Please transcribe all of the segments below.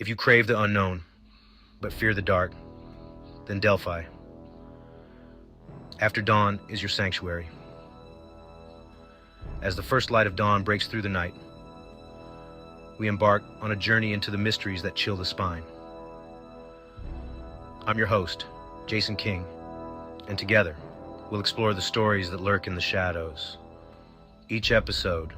If you crave the unknown, but fear the dark, then Delphi. After dawn is your sanctuary. As the first light of dawn breaks through the night, we embark on a journey into the mysteries that chill the spine. I'm your host, Jason King, and together, we'll explore the stories that lurk in the shadows. Each episode,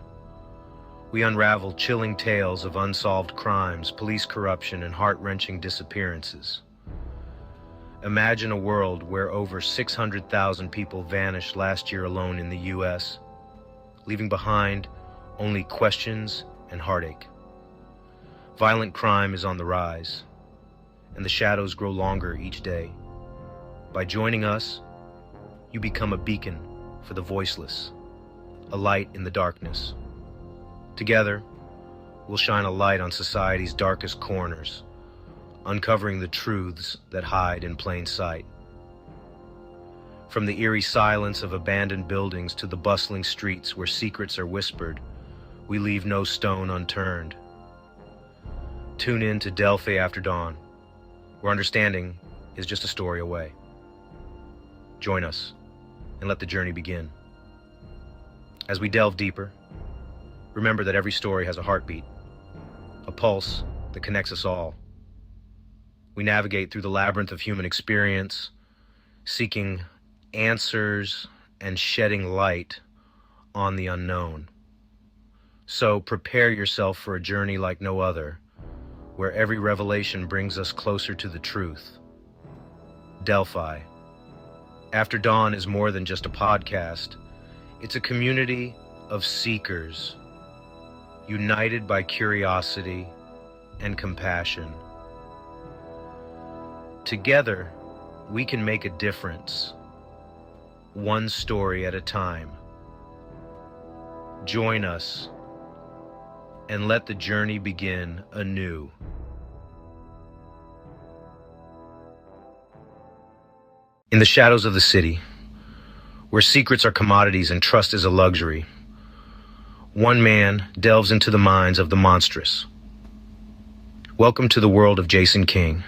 we unravel chilling tales of unsolved crimes, police corruption, and heart-wrenching disappearances. Imagine a world where over 600,000 people vanished last year alone in the U.S., leaving behind only questions and heartache. Violent crime is on the rise, and the shadows grow longer each day. By joining us, you become a beacon for the voiceless, a light in the darkness. Together, we'll shine a light on society's darkest corners, uncovering the truths that hide in plain sight. From the eerie silence of abandoned buildings to the bustling streets where secrets are whispered, we leave no stone unturned. Tune in to Delphi After Dawn, where understanding is just a story away. Join us and let the journey begin. As we delve deeper, remember that every story has a heartbeat, a pulse that connects us all. We navigate through the labyrinth of human experience, seeking answers and shedding light on the unknown. So prepare yourself for a journey like no other, where every revelation brings us closer to the truth. Delphi. After Dawn is more than just a podcast. It's a community of seekers, united by curiosity and compassion. Together, we can make a difference, one story at a time. Join us and let the journey begin anew. In the shadows of the city, where secrets are commodities and trust is a luxury, one man delves into the minds of the monstrous. Welcome to the world of Jason King,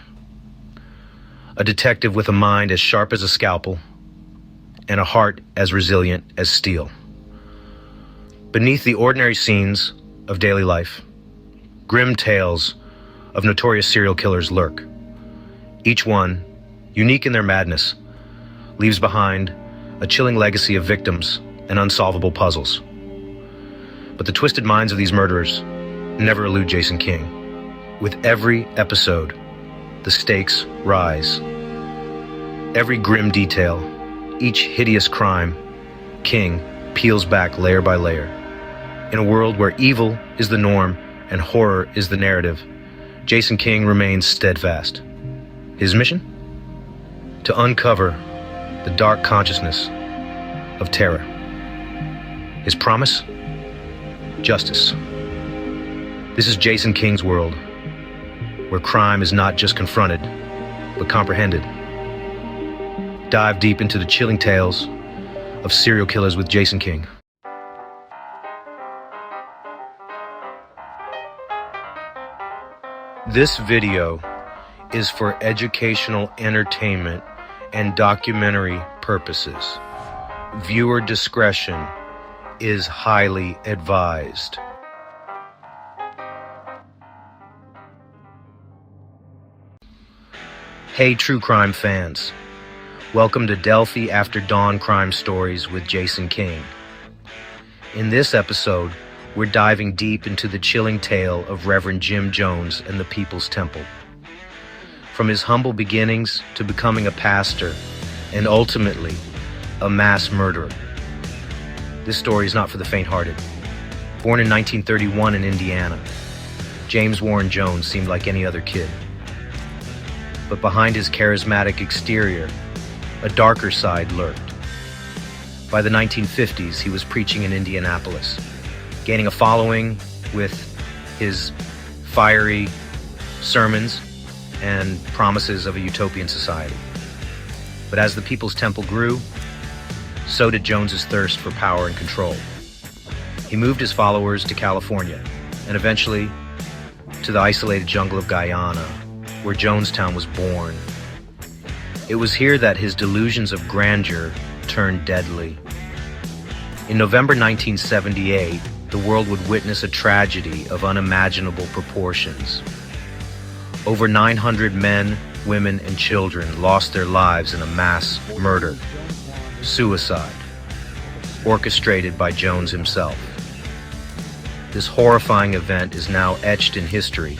a detective with a mind as sharp as a scalpel and a heart as resilient as steel. Beneath the ordinary scenes of daily life, grim tales of notorious serial killers lurk. Each one, unique in their madness, leaves behind a chilling legacy of victims and unsolvable puzzles. But the twisted minds of these murderers never elude Jason King. With every episode, the stakes rise. Every grim detail, each hideous crime, King peels back layer by layer. In a world where evil is the norm and horror is the narrative, Jason King remains steadfast. His mission? To uncover the dark consciousness of terror. His promise? Justice. This is Jason King's world, where crime is not just confronted, but comprehended. Dive deep into the chilling tales of serial killers with Jason King. This video is for educational entertainment and documentary purposes. Viewer discretion is highly advised. Hey true crime fans, welcome to Delphi After Dawn Crime Stories with Jason King. In this episode, we're diving deep into the chilling tale of Reverend Jim Jones and the People's Temple. From his humble beginnings to becoming a pastor and ultimately a mass murderer. This story is not for the faint-hearted. Born in 1931 in Indiana, James Warren Jones seemed like any other kid. But behind his charismatic exterior, a darker side lurked. By the 1950s, he was preaching in Indianapolis, gaining a following with his fiery sermons and promises of a utopian society. But as the People's Temple grew, so did Jones's thirst for power and control. He moved his followers to California and eventually to the isolated jungle of Guyana, where Jonestown was born. It was here that his delusions of grandeur turned deadly. In November 1978, the world would witness a tragedy of unimaginable proportions. Over 900 men, women, and children lost their lives in a mass murder, suicide, orchestrated by Jones himself. This horrifying event is now etched in history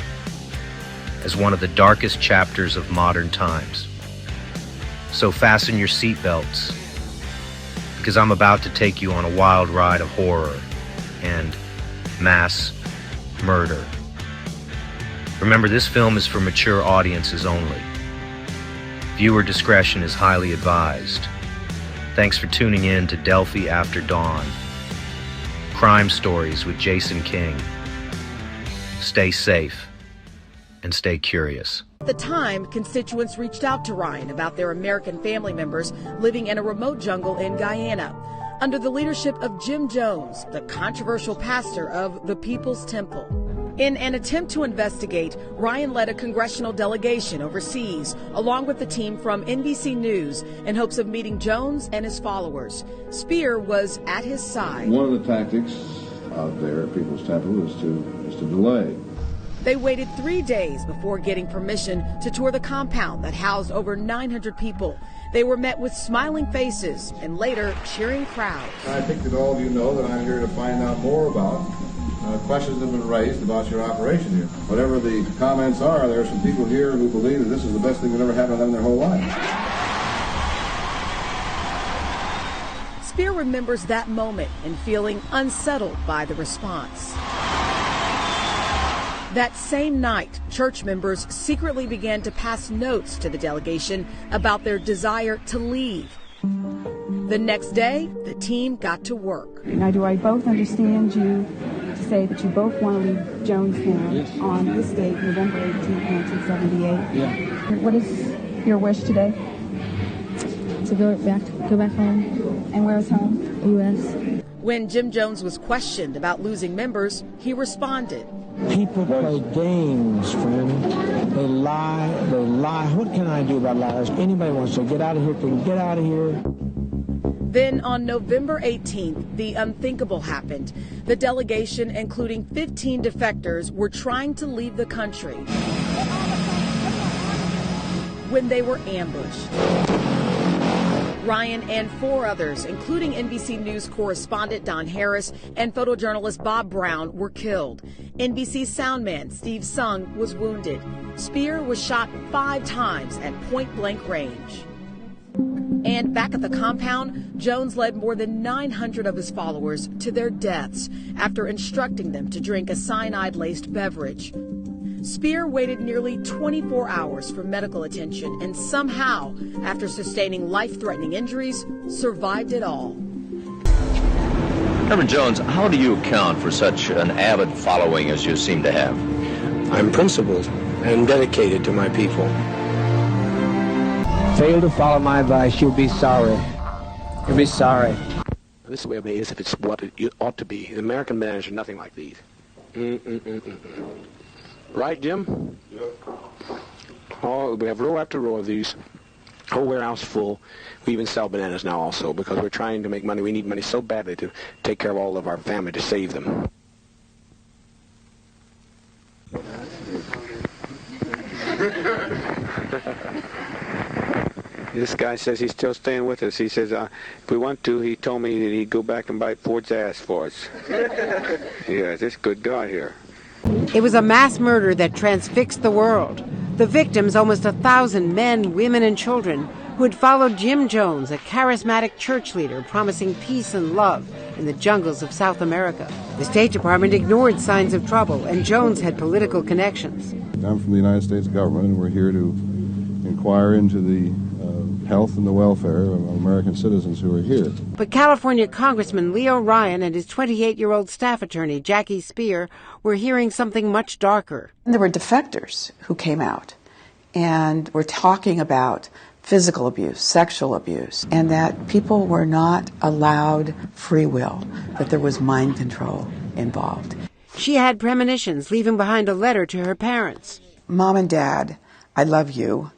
as one of the darkest chapters of modern times. So fasten your seatbelts, because I'm about to take you on a wild ride of horror and mass murder. Remember, this film is for mature audiences only. Viewer discretion is highly advised. Thanks for tuning in to Delphi After Dawn. Crime Stories with Jason King. Stay safe and stay curious. At the time, constituents reached out to Ryan about their American family members living in a remote jungle in Guyana under the leadership of Jim Jones, the controversial pastor of the People's Temple. In an attempt to investigate, Ryan led a congressional delegation overseas, along with the team from NBC News, in hopes of meeting Jones and his followers. Speer was at his side. One of the tactics out there at People's Temple is to delay. They waited 3 days before getting permission to tour the compound that housed over 900 people. They were met with smiling faces and later cheering crowds. I think that all of you know that I'm here to find out more about questions that have been raised about your operation here. Whatever the comments are, there are some people here who believe that this is the best thing that ever happened to them in their whole life. Speer remembers that moment and feeling unsettled by the response. That same night, church members secretly began to pass notes to the delegation about their desire to leave. The next day, the team got to work. Now, do I both understand you to say that you both want to leave Jonestown on this date, November 18, 1978? Yeah. What is your wish today? To go back home. And where is home? U.S. When Jim Jones was questioned about losing members, he responded. People play games, friend. They lie. What can I do about lies? Anybody wants to get out of here can get out of here. Then on November 18th, the unthinkable happened. The delegation, including 15 defectors, were trying to leave the country when they were ambushed. Ryan and 4 others, including NBC News correspondent Don Harris and photojournalist Bob Brown, were killed. NBC soundman Steve Sung was wounded. Speer was shot 5 times at point-blank range. And back at the compound, Jones led more than 900 of his followers to their deaths after instructing them to drink a cyanide-laced beverage. Speer waited nearly 24 hours for medical attention and somehow, after sustaining life-threatening injuries, survived it all. Reverend Jones, how do you account for such an avid following as you seem to have? I'm principled and dedicated to my people. Fail to follow my advice, you'll be sorry. You'll be sorry. This is the way it is if it's what it ought to be. The American banners are nothing like these. Right, Jim? Yeah. Oh, we have row after row of these. Whole warehouse full. We even sell bananas now also because we're trying to make money. We need money so badly to take care of all of our family to save them. This guy says he's still staying with us. He says, if we want to, he told me that he'd go back and bite Ford's ass for us. Yeah, this good guy here. It was a mass murder that transfixed the world. The victims, almost 1,000 men, women, and children, who had followed Jim Jones, a charismatic church leader promising peace and love in the jungles of South America. The State Department ignored signs of trouble, and Jones had political connections. I'm from the United States government, and we're here to inquire into the health and the welfare of American citizens who are here. But California Congressman Leo Ryan and his 28-year-old staff attorney, Jackie Speer, were hearing something much darker. There were defectors who came out and were talking about physical abuse, sexual abuse, and that people were not allowed free will, that there was mind control involved. She had premonitions, leaving behind a letter to her parents. Mom and Dad, I love you.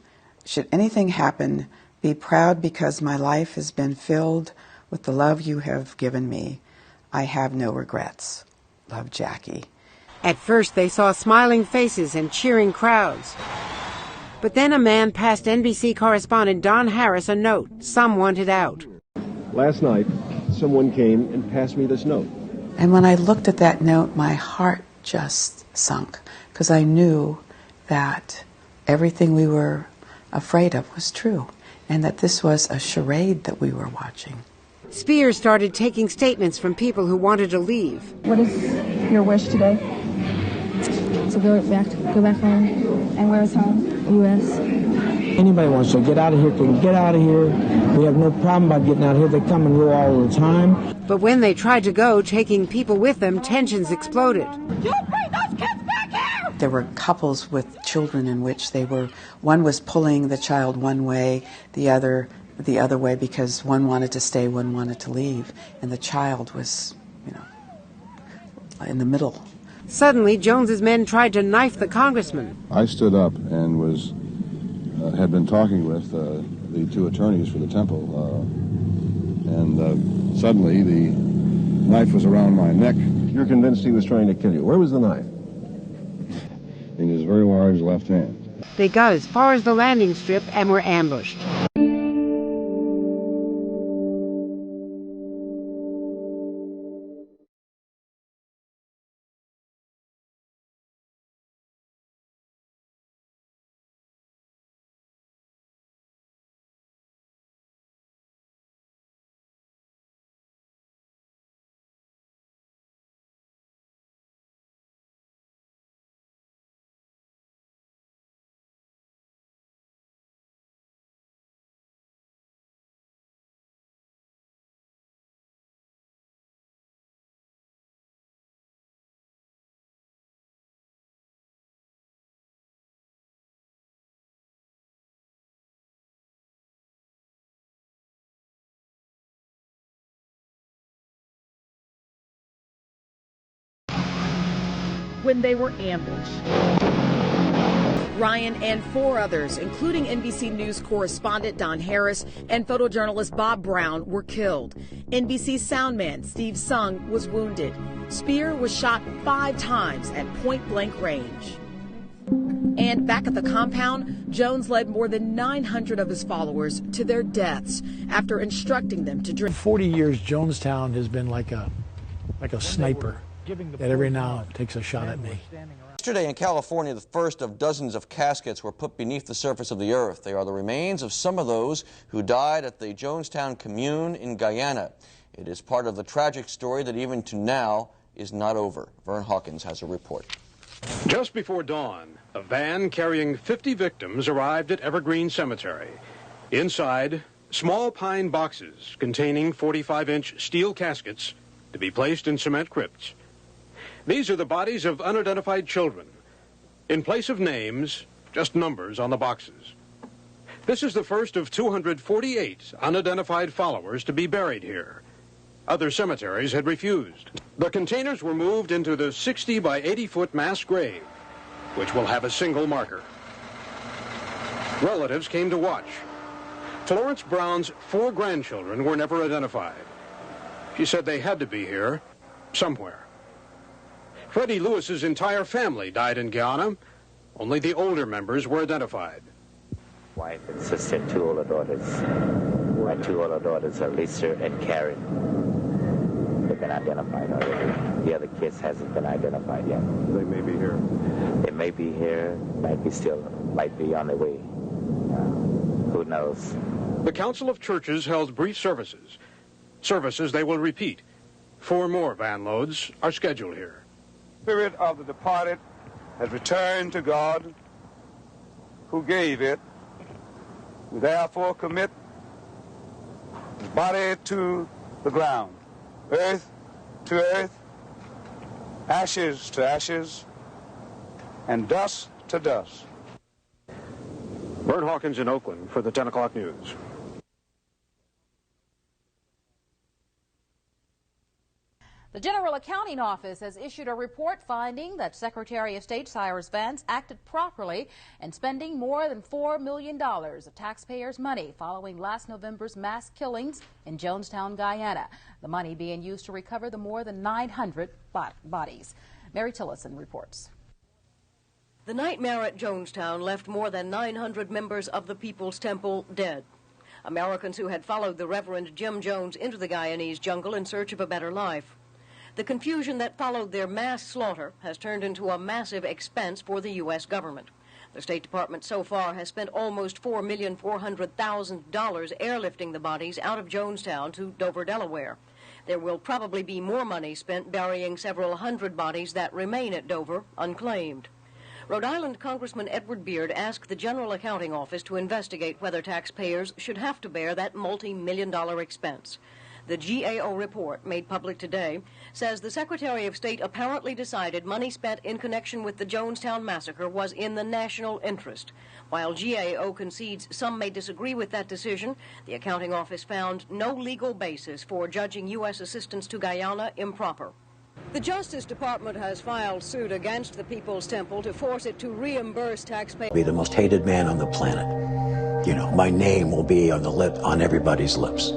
Should anything happen, be proud because my life has been filled with the love you have given me. I have no regrets. Love, Jackie. At first, they saw smiling faces and cheering crowds. But then a man passed NBC correspondent Don Harris a note some wanted out. Last night, someone came and passed me this note. And when I looked at that note, my heart just sunk, because I knew that everything we were afraid of was true, and that this was a charade that we were watching. Spears started taking statements from people who wanted to leave. What is your wish today? To go back home. And where is home? U.S. Anybody wants to get out of here can get out of here. We have no problem about getting out of here. They come and go all the time. But when they tried to go, taking people with them, tensions exploded. You bring those kids back here! There were couples with children in which one was pulling the child one way, the other way, because one wanted to stay, one wanted to leave, and the child was, in the middle. Suddenly, Jones's men tried to knife the congressman. I stood up and had been talking with the two attorneys for the temple, and suddenly the knife was around my neck. You're convinced he was trying to kill you. Where was the knife? In his very large left hand. They got as far as the landing strip and were ambushed. When they were ambushed. Ryan and 4 others, including NBC News correspondent Don Harris and photojournalist Bob Brown, were killed. NBC soundman Steve Sung was wounded. Spear was shot 5 times at point-blank range. And back at the compound, Jones led more than 900 of his followers to their deaths after instructing them to drink. 40 years, Jonestown has been like a sniper that every now takes a shot at me. Yesterday in California, the first of dozens of caskets were put beneath the surface of the earth. They are the remains of some of those who died at the Jonestown commune in Guyana. It is part of the tragic story that even to now is not over. Vern Hawkins has a report. Just before dawn, a van carrying 50 victims arrived at Evergreen Cemetery. Inside, small pine boxes containing 45-inch steel caskets to be placed in cement crypts. These are the bodies of unidentified children. In place of names, just numbers on the boxes. This is the first of 248 unidentified followers to be buried here. Other cemeteries had refused. The containers were moved into the 60 by 80-foot mass grave, which will have a single marker. Relatives came to watch. Florence Brown's 4 grandchildren were never identified. She said they had to be here, somewhere. Freddie Lewis's entire family died in Guyana. Only the older members were identified. Wife and sister, 2 older daughters. My 2 older daughters are Lisa and Karen. They've been identified already. The other kids hasn't been identified yet. They may be here. They may be here, might be on their way. Who knows? The Council of Churches held brief services. Services they will repeat. 4 more van loads are scheduled here. Spirit of the departed has returned to God, who gave it. We therefore commit his body to the ground, earth to earth, ashes to ashes, and dust to dust. Vern Hawkins in Oakland for the 10 o'clock news. The General Accounting Office has issued a report finding that Secretary of State Cyrus Vance acted properly in spending more than $4 million of taxpayers' money following last November's mass killings in Jonestown, Guyana. The money being used to recover the more than 900 bodies. Mary Tillison reports. The nightmare at Jonestown left more than 900 members of the People's Temple dead. Americans who had followed the Reverend Jim Jones into the Guyanese jungle in search of a better life. The confusion that followed their mass slaughter has turned into a massive expense for the U.S. government. The State Department so far has spent almost $4,400,000 airlifting the bodies out of Jonestown to Dover, Delaware. There will probably be more money spent burying several hundred bodies that remain at Dover unclaimed. Rhode Island Congressman Edward Beard asked the General Accounting Office to investigate whether taxpayers should have to bear that multi-million-dollar expense. The GAO report, made public today, says the Secretary of State apparently decided money spent in connection with the Jonestown massacre was in the national interest. While GAO concedes some may disagree with that decision, the Accounting Office found no legal basis for judging U.S. assistance to Guyana improper. The Justice Department has filed suit against the People's Temple to force it to reimburse taxpayers. Be the most hated man on the planet. You know, my name will be on everybody's lips.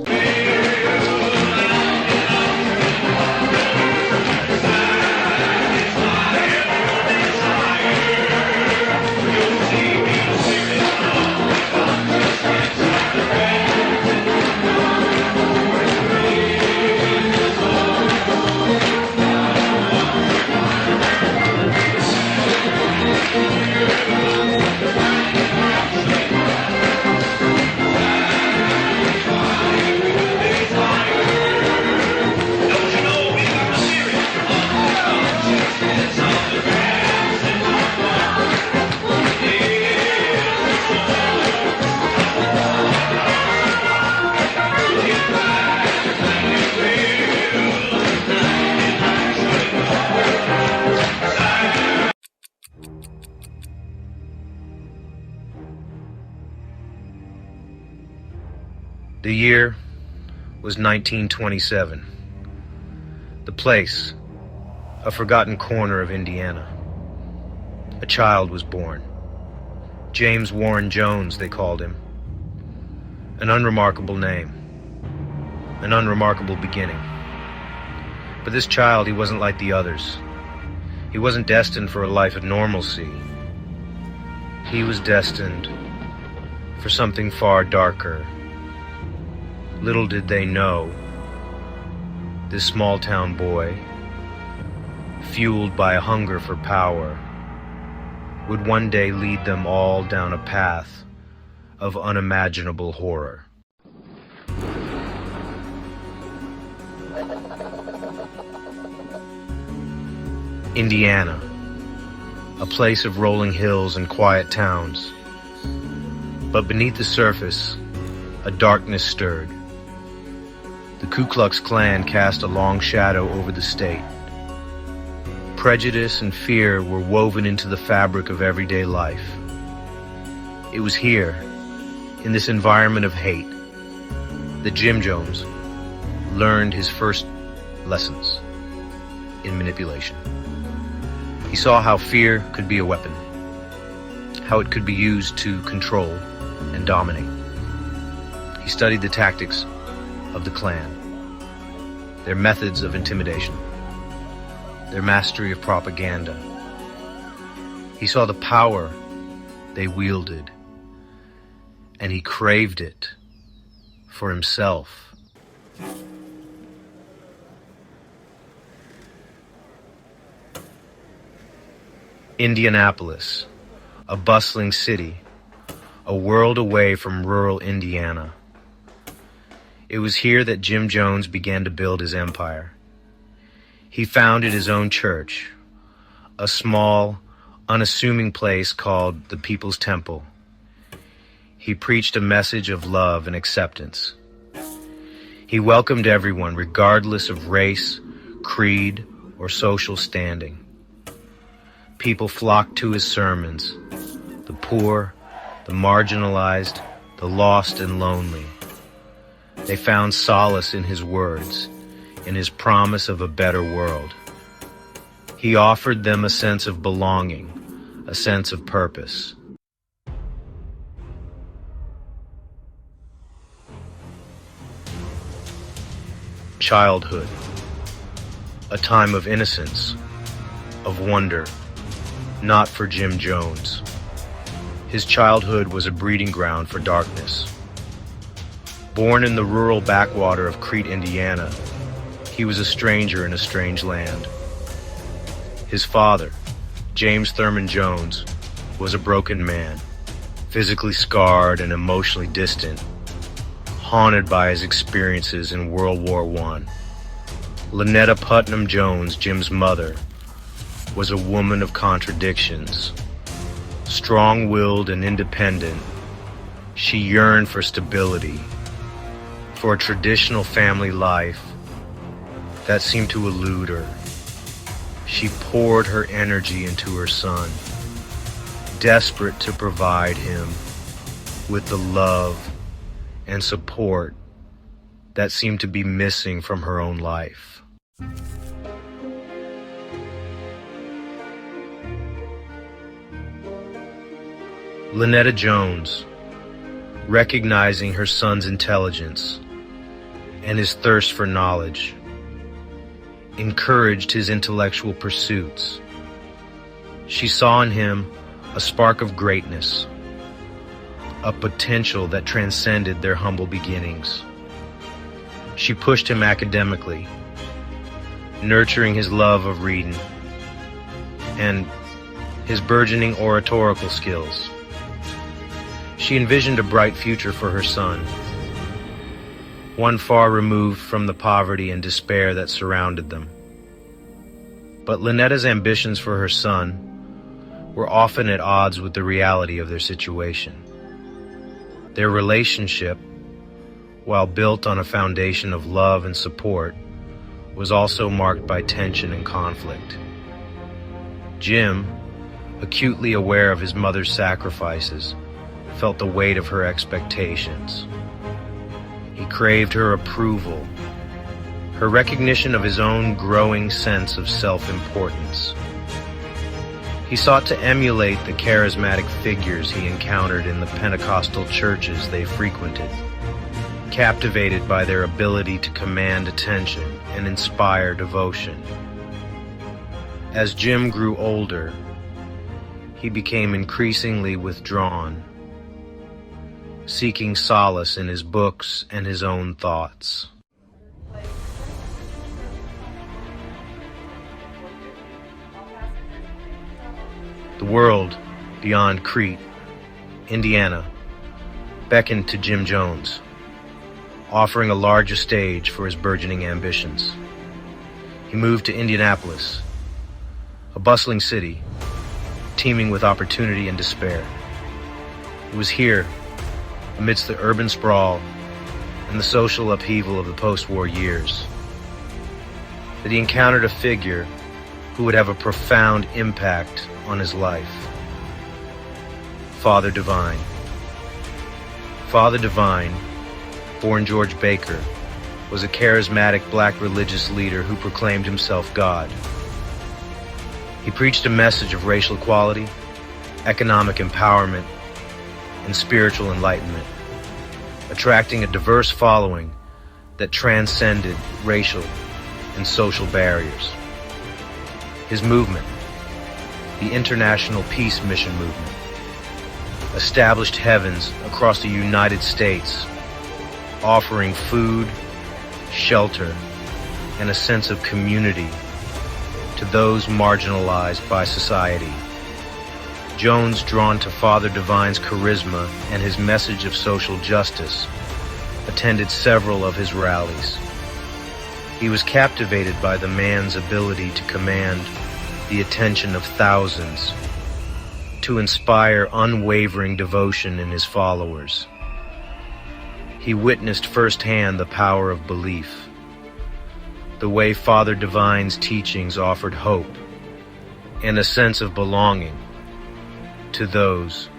The year was 1927. The place, a forgotten corner of Indiana. A child was born. James Warren Jones, they called him. An unremarkable name. An unremarkable beginning. But this child, he wasn't like the others. He wasn't destined for a life of normalcy. He was destined for something far darker. Little did they know, this small-town boy, fueled by a hunger for power, would one day lead them all down a path of unimaginable horror. Indiana, a place of rolling hills and quiet towns. But beneath the surface, a darkness stirred. The Ku Klux Klan cast a long shadow over the state. Prejudice and fear were woven into the fabric of everyday life. It was here, in this environment of hate, that Jim Jones learned his first lessons in manipulation. He saw how fear could be a weapon, how it could be used to control and dominate. He studied the tactics of the Klan, their methods of intimidation, their mastery of propaganda. He saw the power they wielded, and he craved it for himself. Indianapolis, a bustling city, a world away from rural Indiana. It was here that Jim Jones began to build his empire. He founded his own church, a small, unassuming place called the People's Temple. He preached a message of love and acceptance. He welcomed everyone, regardless of race, creed, or social standing. People flocked to his sermons, the poor, the marginalized, the lost and lonely. They found solace in his words, in his promise of a better world. He offered them a sense of belonging, a sense of purpose. Childhood, a time of innocence, of wonder, not for Jim Jones. His childhood was a breeding ground for darkness. Born in the rural backwater of Crete, Indiana, he was a stranger in a strange land. His father, James Thurman Jones, was a broken man, physically scarred and emotionally distant, haunted by his experiences in World War I. Lynetta Putnam Jones, Jim's mother, was a woman of contradictions. Strong-willed and independent, she yearned for stability, for a traditional family life that seemed to elude her. She poured her energy into her son, desperate to provide him with the love and support that seemed to be missing from her own life. Lynetta Jones, recognizing her son's intelligence and his thirst for knowledge, encouraged his intellectual pursuits. She saw in him a spark of greatness, a potential that transcended their humble beginnings. She pushed him academically, nurturing his love of reading and his burgeoning oratorical skills. She envisioned a bright future for her son, one far removed from the poverty and despair that surrounded them. But Lynetta's ambitions for her son were often at odds with the reality of their situation. Their relationship, while built on a foundation of love and support, was also marked by tension and conflict. Jim, acutely aware of his mother's sacrifices, felt the weight of her expectations. He craved her approval, her recognition of his own growing sense of self-importance. He sought to emulate the charismatic figures he encountered in the Pentecostal churches they frequented, captivated by their ability to command attention and inspire devotion. As Jim grew older, he became increasingly withdrawn, seeking solace in his books and his own thoughts. The world beyond Crete, Indiana, beckoned to Jim Jones, offering a larger stage for his burgeoning ambitions. He moved to Indianapolis, a bustling city, teeming with opportunity and despair. It was here, amidst the urban sprawl and the social upheaval of the post-war years, that he encountered a figure who would have a profound impact on his life. Father Divine. Father Divine, born George Baker, was a charismatic black religious leader who proclaimed himself God. He preached a message of racial equality, economic empowerment, and spiritual enlightenment, attracting a diverse following that transcended racial and social barriers. His movement, the International Peace Mission movement, established heavens across the United States, offering food, shelter, and a sense of community to those marginalized by society. Jones, drawn to Father Divine's charisma and his message of social justice, attended several of his rallies. He was captivated by the man's ability to command the attention of thousands, to inspire unwavering devotion in his followers. He witnessed firsthand the power of belief, the way Father Divine's teachings offered hope and a sense of belonging to those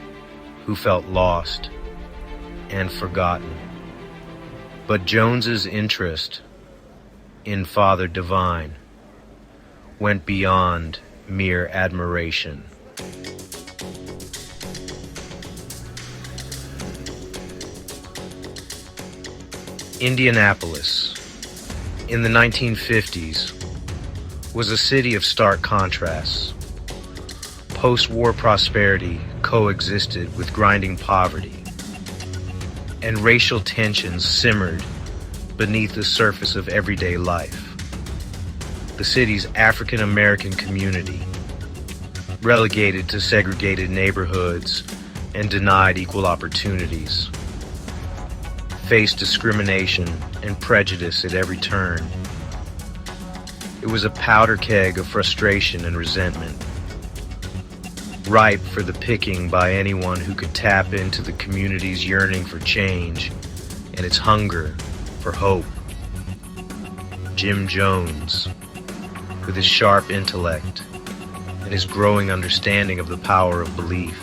who felt lost and forgotten. But Jones's interest in Father Divine went beyond mere admiration. Indianapolis, in the 1950s, was a city of stark contrasts. Post-war prosperity coexisted with grinding poverty, and racial tensions simmered beneath the surface of everyday life. The city's African-American community, relegated to segregated neighborhoods and denied equal opportunities, faced discrimination and prejudice at every turn. It was a powder keg of frustration and resentment, ripe for the picking by anyone who could tap into the community's yearning for change and its hunger for hope. Jim Jones, with his sharp intellect and his growing understanding of the power of belief,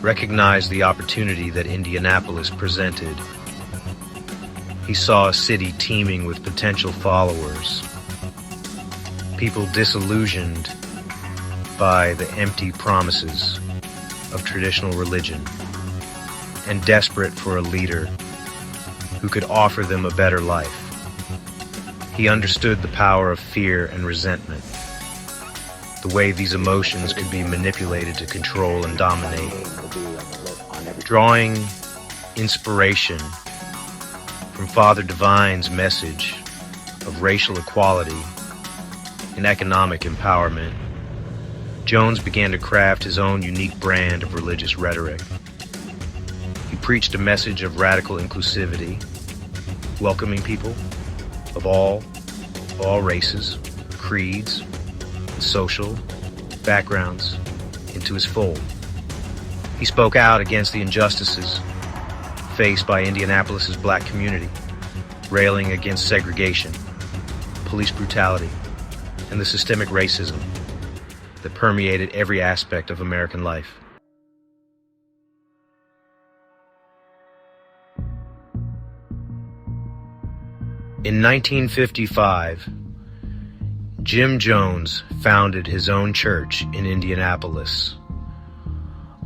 recognized the opportunity that Indianapolis presented. He saw a city teeming with potential followers, people disillusioned by the empty promises of traditional religion and desperate for a leader who could offer them a better life. He understood the power of fear and resentment, the way these emotions could be manipulated to control and dominate. Drawing inspiration from Father Divine's message of racial equality and economic empowerment, Jones began to craft his own unique brand of religious rhetoric. He preached a message of radical inclusivity, welcoming people of all races, creeds, and social backgrounds into his fold. He spoke out against the injustices faced by Indianapolis's black community, railing against segregation, police brutality, and the systemic racism that permeated every aspect of American life. In 1955, Jim Jones founded his own church in Indianapolis.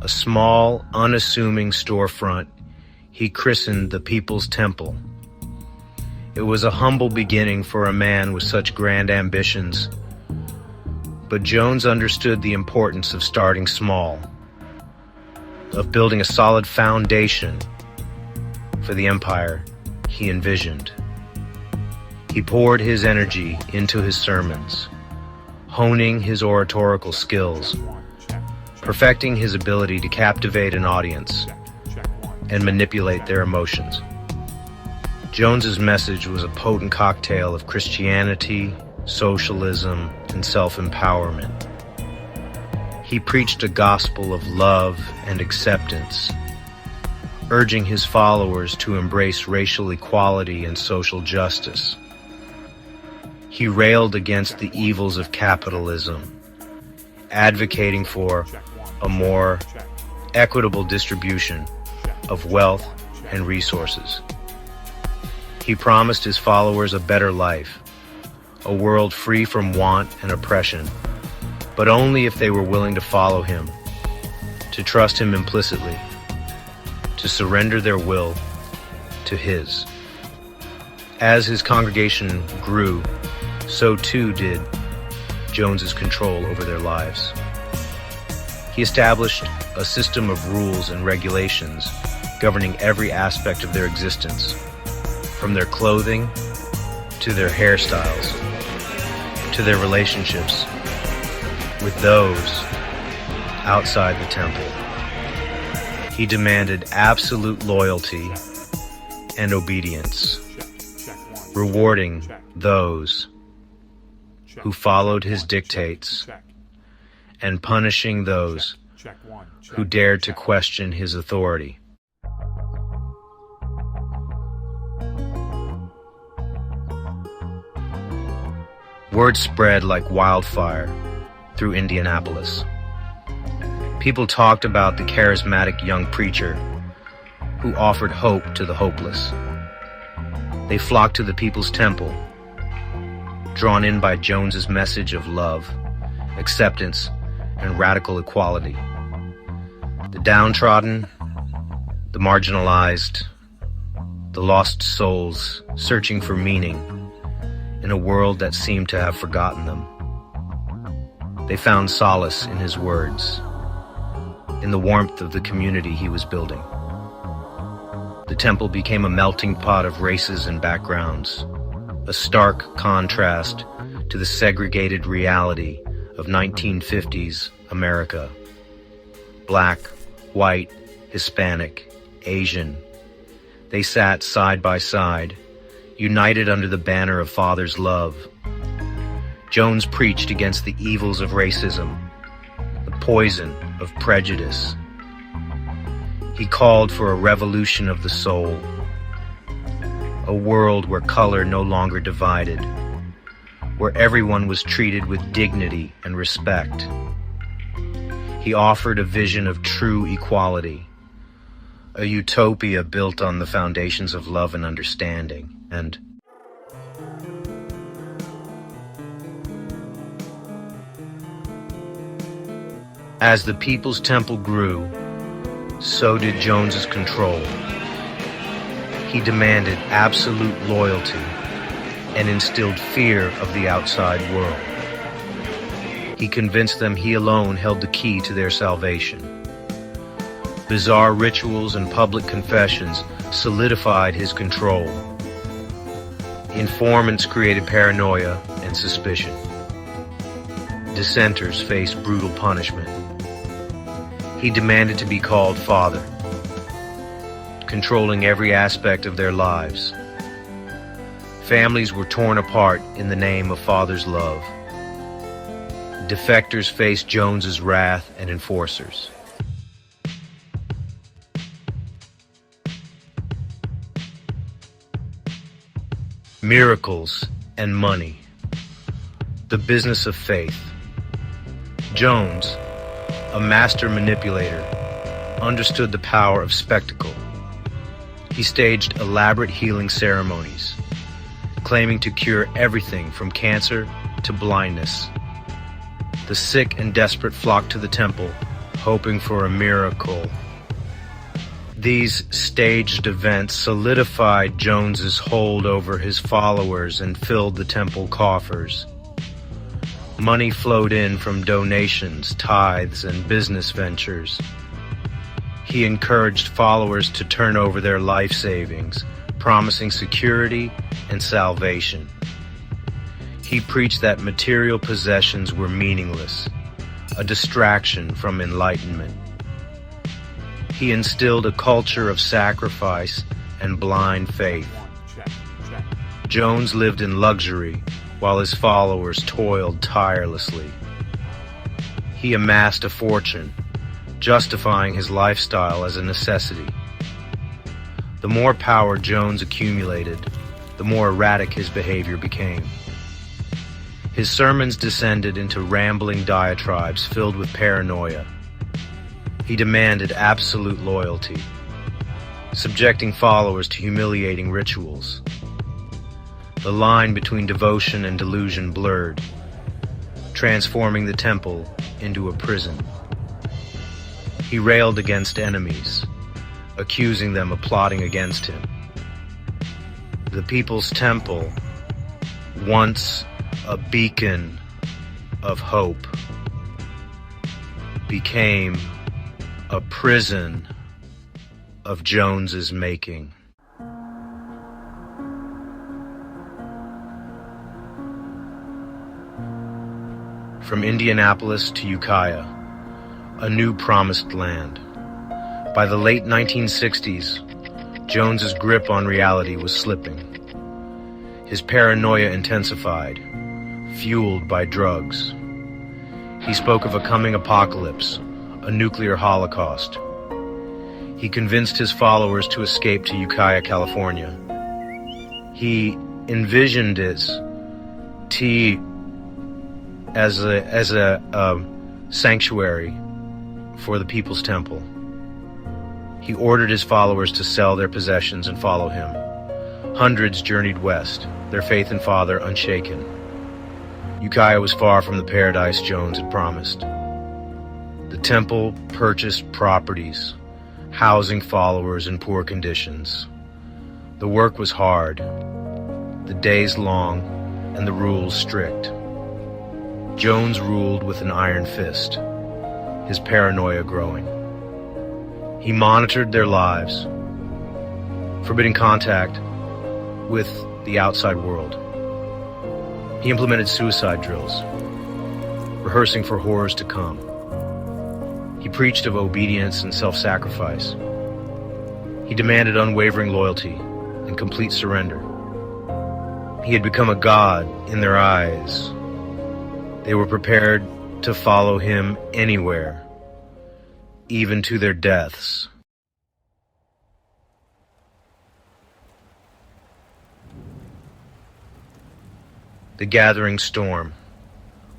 A small, unassuming storefront he christened the People's Temple. It was a humble beginning for a man with such grand ambitions, but Jones understood the importance of starting small, of building a solid foundation for the empire he envisioned. He poured his energy into his sermons, honing his oratorical skills, perfecting his ability to captivate an audience and manipulate their emotions. Jones's message was a potent cocktail of Christianity, socialism, and self-empowerment. He preached a gospel of love and acceptance, urging his followers to embrace racial equality and social justice. He railed against the evils of capitalism, advocating for a more equitable distribution of wealth and resources. He promised his followers a better life, a world free from want and oppression, but only if they were willing to follow him, to trust him implicitly, to surrender their will to his. As his congregation grew, so too did Jones's control over their lives. He established a system of rules and regulations governing every aspect of their existence, from their clothing to their hairstyles, to their relationships with those outside the temple. He demanded absolute loyalty and obedience, rewarding those who followed his dictates and punishing those who dared to question his authority. Word spread like wildfire through Indianapolis. People talked about the charismatic young preacher who offered hope to the hopeless. They flocked to the People's Temple drawn in by Jones's message of love, acceptance, and radical equality. The downtrodden, the marginalized, the lost souls searching for meaning in a world that seemed to have forgotten them. They found solace in his words, in the warmth of the community he was building. The temple became a melting pot of races and backgrounds, a stark contrast to the segregated reality of 1950s America. Black, white, Hispanic, Asian. They sat side by side, united under the banner of Father's love. Jones preached against the evils of racism, the poison of prejudice. He called for a revolution of the soul, a world where color no longer divided, where everyone was treated with dignity and respect. He offered a vision of true equality, a utopia built on the foundations of love and understanding, and as the People's Temple grew, so did Jones's control. He demanded absolute loyalty and instilled fear of the outside world. He convinced them he alone held the key to their salvation. Bizarre rituals and public confessions solidified his control. Informants created paranoia and suspicion. Dissenters faced brutal punishment. He demanded to be called Father, controlling every aspect of their lives. Families were torn apart in the name of Father's love. Defectors faced Jones's wrath and enforcers. Miracles and money. The business of faith. Jones, a master manipulator, understood the power of spectacle. He staged elaborate healing ceremonies, claiming to cure everything from cancer to blindness. The sick and desperate flocked to the temple, hoping for a miracle. These staged events solidified Jones's hold over his followers and filled the temple coffers. Money flowed in from donations, tithes, and business ventures. He encouraged followers to turn over their life savings, promising security and salvation. He preached that material possessions were meaningless, a distraction from enlightenment. He instilled a culture of sacrifice and blind faith. Jones lived in luxury while his followers toiled tirelessly. He amassed a fortune, justifying his lifestyle as a necessity. The more power Jones accumulated, the more erratic his behavior became. His sermons descended into rambling diatribes filled with paranoia. He demanded absolute loyalty, subjecting followers to humiliating rituals. The line between devotion and delusion blurred, transforming the temple into a prison. He railed against enemies, accusing them of plotting against him. The People's Temple, once a beacon of hope, became a prison of Jones's making. From Indianapolis to Ukiah, a new promised land. By the late 1960s, Jones's grip on reality was slipping. His paranoia intensified, fueled by drugs. He spoke of a coming apocalypse, a nuclear holocaust. He convinced his followers to escape to Ukiah, California. He envisioned it as a sanctuary for the People's Temple. He ordered his followers to sell their possessions and follow him. Hundreds journeyed west, their faith in Father unshaken. Ukiah was far from the paradise Jones had promised. The temple purchased properties, housing followers in poor conditions. The work was hard, the days long, and the rules strict. Jones ruled with an iron fist, his paranoia growing. He monitored their lives, forbidding contact with the outside world. He implemented suicide drills, rehearsing for horrors to come. He preached of obedience and self-sacrifice. He demanded unwavering loyalty and complete surrender. He had become a god in their eyes. They were prepared to follow him anywhere, even to their deaths. The gathering storm,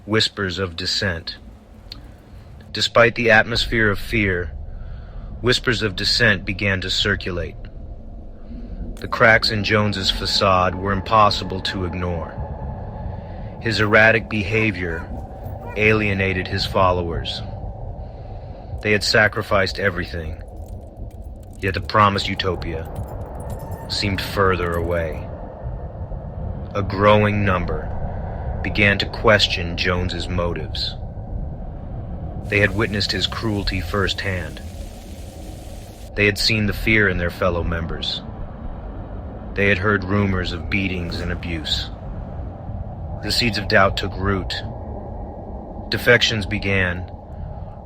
whispers of dissent. Despite the atmosphere of fear, whispers of dissent began to circulate. The cracks in Jones's facade were impossible to ignore. His erratic behavior alienated his followers. They had sacrificed everything, yet the promised utopia seemed further away. A growing number began to question Jones's motives. They had witnessed his cruelty firsthand. They had seen the fear in their fellow members. They had heard rumors of beatings and abuse. The seeds of doubt took root. Defections began,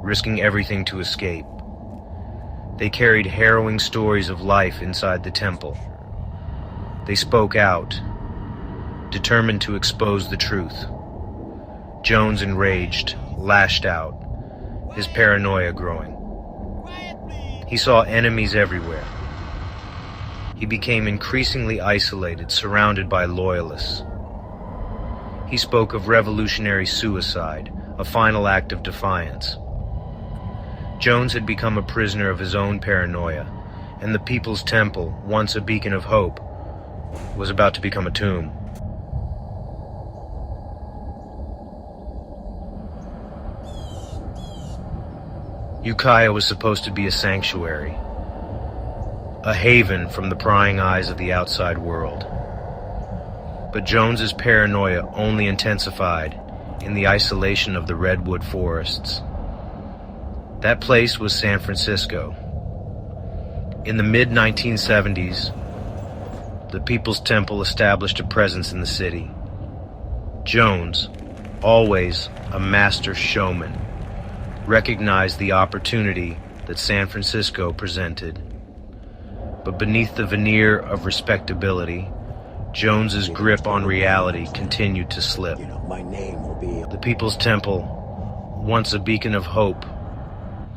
risking everything to escape. They carried harrowing stories of life inside the temple. They spoke out, determined to expose the truth. Jones, enraged, lashed out, his paranoia growing. He saw enemies everywhere. He became increasingly isolated, surrounded by loyalists. He spoke of revolutionary suicide, a final act of defiance. Jones had become a prisoner of his own paranoia, and the People's Temple, once a beacon of hope, was about to become a tomb. Ukiah was supposed to be a sanctuary, a haven from the prying eyes of the outside world. But Jones's paranoia only intensified in the isolation of the redwood forests. That place was San Francisco. In the mid-1970s, the People's Temple established a presence in the city. Jones, always a master showman, recognized the opportunity that San Francisco presented. But beneath the veneer of respectability, Jones's grip on reality continued to slip. My name will be... The People's Temple, once a beacon of hope,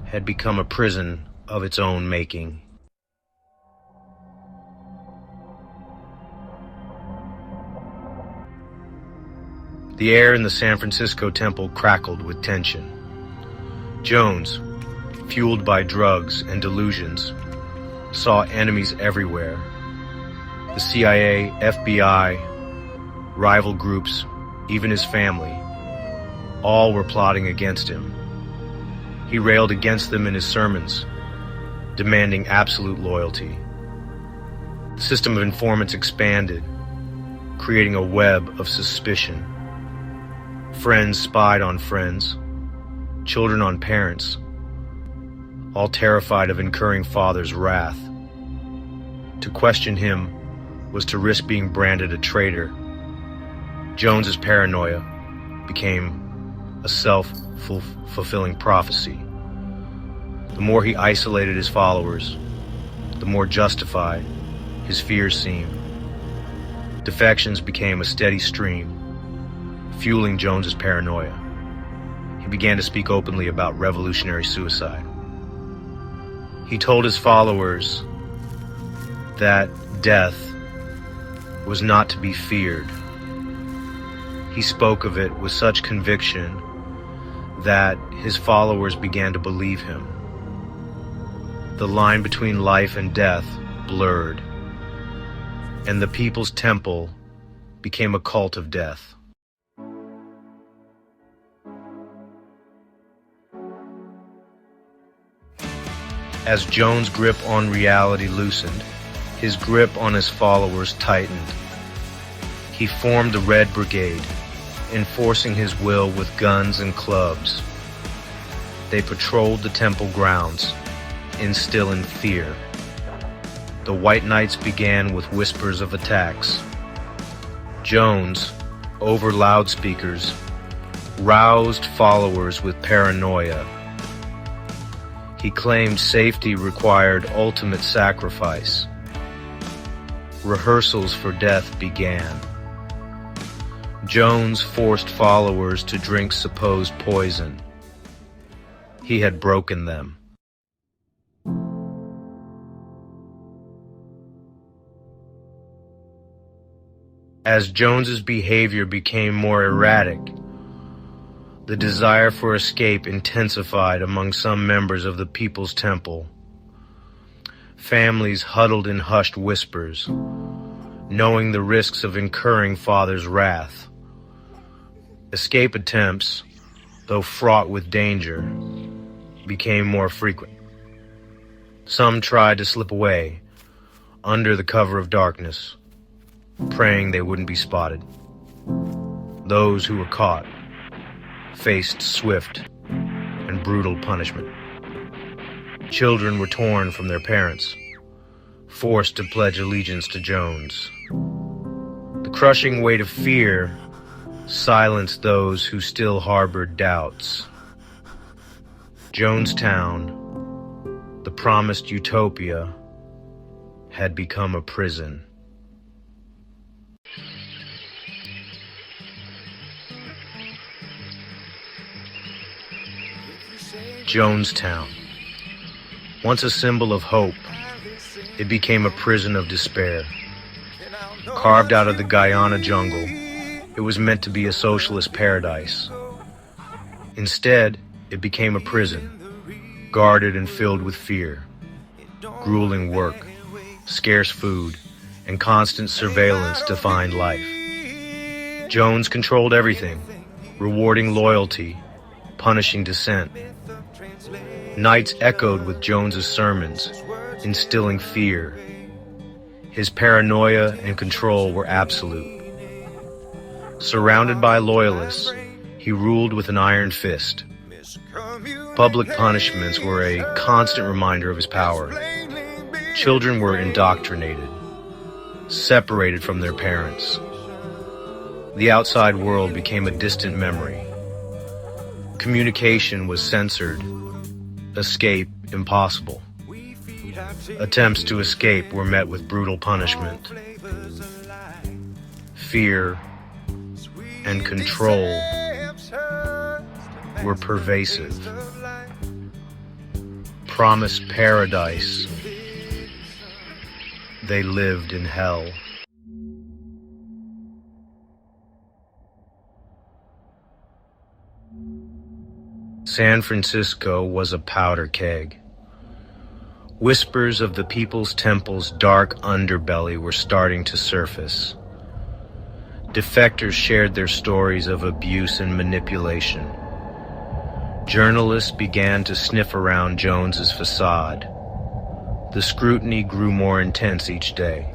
had become a prison of its own making. The air in the San Francisco Temple crackled with tension. Jones, fueled by drugs and delusions, saw enemies everywhere. The CIA, FBI, rival groups, even his family, all were plotting against him. He railed against them in his sermons, demanding absolute loyalty. The system of informants expanded, creating a web of suspicion. Friends spied on friends, children on parents, all terrified of incurring Father's wrath. To question him was to risk being branded a traitor. Jones's paranoia became a self-fulfilling prophecy. The more he isolated his followers, the more justified his fears seemed. Defections became a steady stream, fueling Jones's paranoia. He began to speak openly about revolutionary suicide. He told his followers that death was not to be feared. He spoke of it with such conviction that his followers began to believe him. The line between life and death blurred, and the People's Temple became a cult of death. As Jones' grip on reality loosened, his grip on his followers tightened. He formed the Red Brigade, enforcing his will with guns and clubs. They patrolled the temple grounds, instilling fear. The White Knights began with whispers of attacks. Jones, over loudspeakers, roused followers with paranoia. He claimed safety required ultimate sacrifice. Rehearsals for death began. Jones forced followers to drink supposed poison. He had broken them. As Jones's behavior became more erratic, the desire for escape intensified among some members of the People's Temple. Families huddled in hushed whispers, knowing the risks of incurring Father's wrath. Escape attempts, though fraught with danger, became more frequent. Some tried to slip away under the cover of darkness, praying they wouldn't be spotted. Those who were caught faced swift and brutal punishment. Children were torn from their parents, forced to pledge allegiance to Jones. The crushing weight of fear silenced those who still harbored doubts. Jonestown, the promised utopia, had become a prison. Jonestown, once a symbol of hope, it became a prison of despair. Carved out of the Guyana jungle, it was meant to be a socialist paradise. Instead, it became a prison, guarded and filled with fear, grueling work, scarce food, and constant surveillance defined life. Jones controlled everything, rewarding loyalty, punishing dissent. Nights echoed with Jones's sermons, instilling fear. His paranoia and control were absolute. Surrounded by loyalists, he ruled with an iron fist. Public punishments were a constant reminder of his power. Children were indoctrinated, separated from their parents. The outside world became a distant memory. Communication was censored, escape impossible. Attempts to escape were met with brutal punishment. Fear and control were pervasive. Promised paradise, they lived in hell. San Francisco was a powder keg. Whispers of the People's Temple's dark underbelly were starting to surface. Defectors shared their stories of abuse and manipulation. Journalists began to sniff around Jones's facade. The scrutiny grew more intense each day.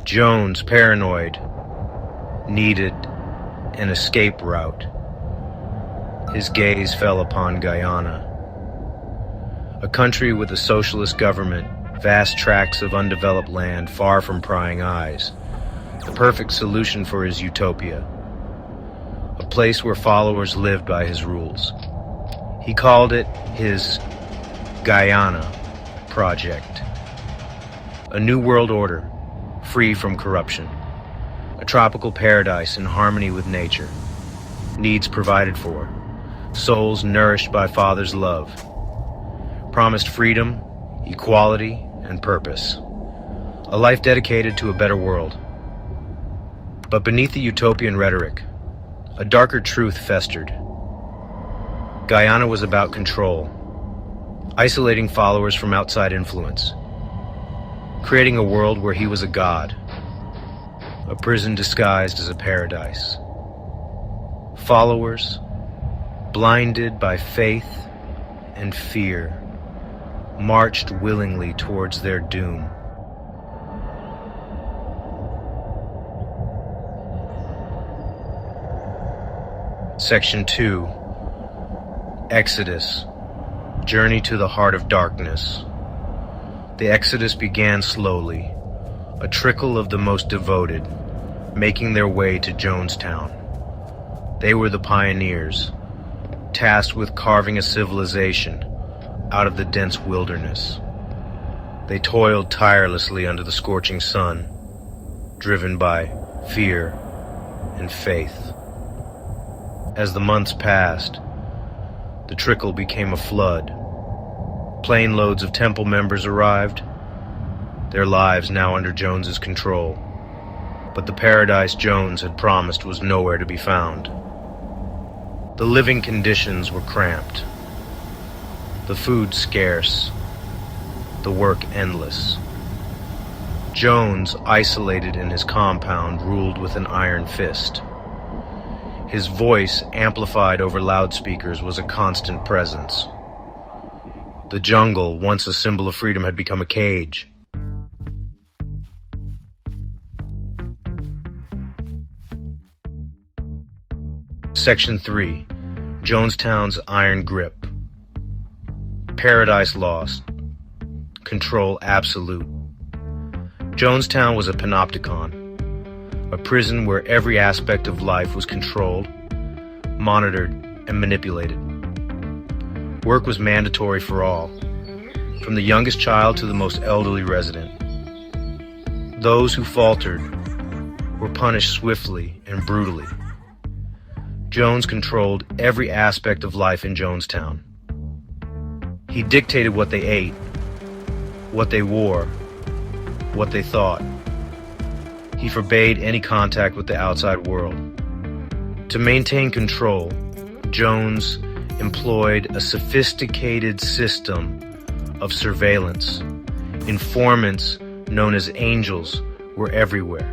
Jones, paranoid, needed an escape route. His gaze fell upon Guyana, a country with a socialist government, vast tracts of undeveloped land far from prying eyes, the perfect solution for his utopia, a place where followers lived by his rules. He called it his Guyana Project, a new world order, free from corruption, a tropical paradise in harmony with nature, needs provided for, souls nourished by Father's love, promised freedom, equality, and purpose, a life dedicated to a better world. But beneath the utopian rhetoric, a darker truth festered. Guyana was about control, isolating followers from outside influence, creating a world where he was a god, a prison disguised as a paradise. Followers, blinded by faith and fear, marched willingly towards their doom. Section 2. Exodus. Journey to the heart of darkness. The exodus began slowly, a trickle of the most devoted, making their way to Jonestown. They were the pioneers, tasked with carving a civilization out of the dense wilderness. They toiled tirelessly under the scorching sun, driven by fear and faith. As the months passed, the trickle became a flood. Plane loads of temple members arrived, their lives now under Jones's control. But the paradise Jones had promised was nowhere to be found. The living conditions were cramped, the food scarce, the work endless. Jones, isolated in his compound, ruled with an iron fist. His voice, amplified over loudspeakers, was a constant presence. The jungle, once a symbol of freedom, had become a cage. Section 3. Jonestown's iron grip. Paradise lost. Control absolute. Jonestown was a panopticon, a prison where every aspect of life was controlled, monitored, and manipulated. Work was mandatory for all, from the youngest child to the most elderly resident. Those who faltered were punished swiftly and brutally. Jones controlled every aspect of life in Jonestown. He dictated what they ate, what they wore, what they thought. He forbade any contact with the outside world. To maintain control, Jones employed a sophisticated system of surveillance. Informants, known as angels, were everywhere.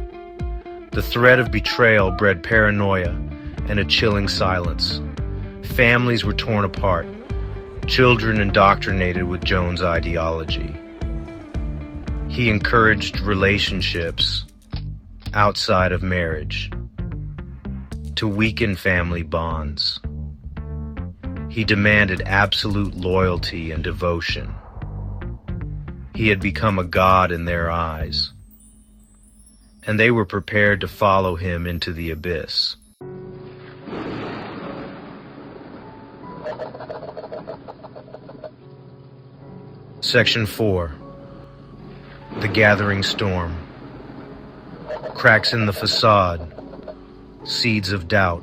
The threat of betrayal bred paranoia and a chilling silence. Families were torn apart, children indoctrinated with Jones' ideology. He encouraged relationships outside of marriage to weaken family bonds. He demanded absolute loyalty and devotion. He had become a god in their eyes, and they were prepared to follow him into the abyss. Section 4. The gathering storm. Cracks in the facade. Seeds of doubt.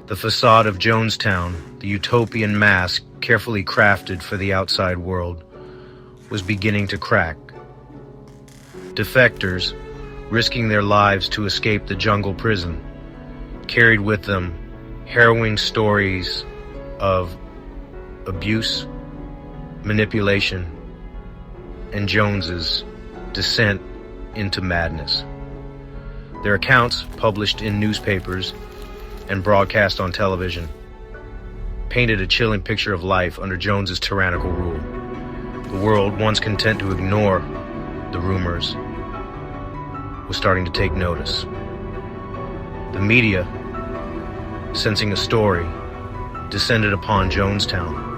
The facade of Jonestown, the utopian mask carefully crafted for the outside world, was beginning to crack. Defectors, risking their lives to escape the jungle prison, carried with them harrowing stories of abuse, manipulation, and Jones's descent into madness. Their accounts, published in newspapers and broadcast on television, painted a chilling picture of life under Jones's tyrannical rule. The world, once content to ignore the rumors, was starting to take notice. The media, sensing a story, descended upon Jonestown,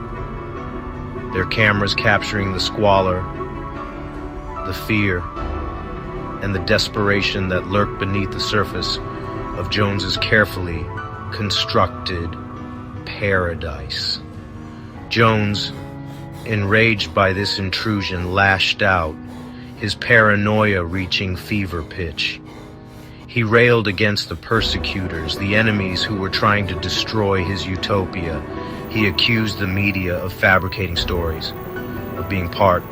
their cameras capturing the squalor, the fear, and the desperation that lurked beneath the surface of Jones's carefully constructed paradise. Jones, enraged by this intrusion, lashed out, his paranoia reaching fever pitch. He railed against the persecutors, the enemies who were trying to destroy his utopia. He accused the media of fabricating stories, of being part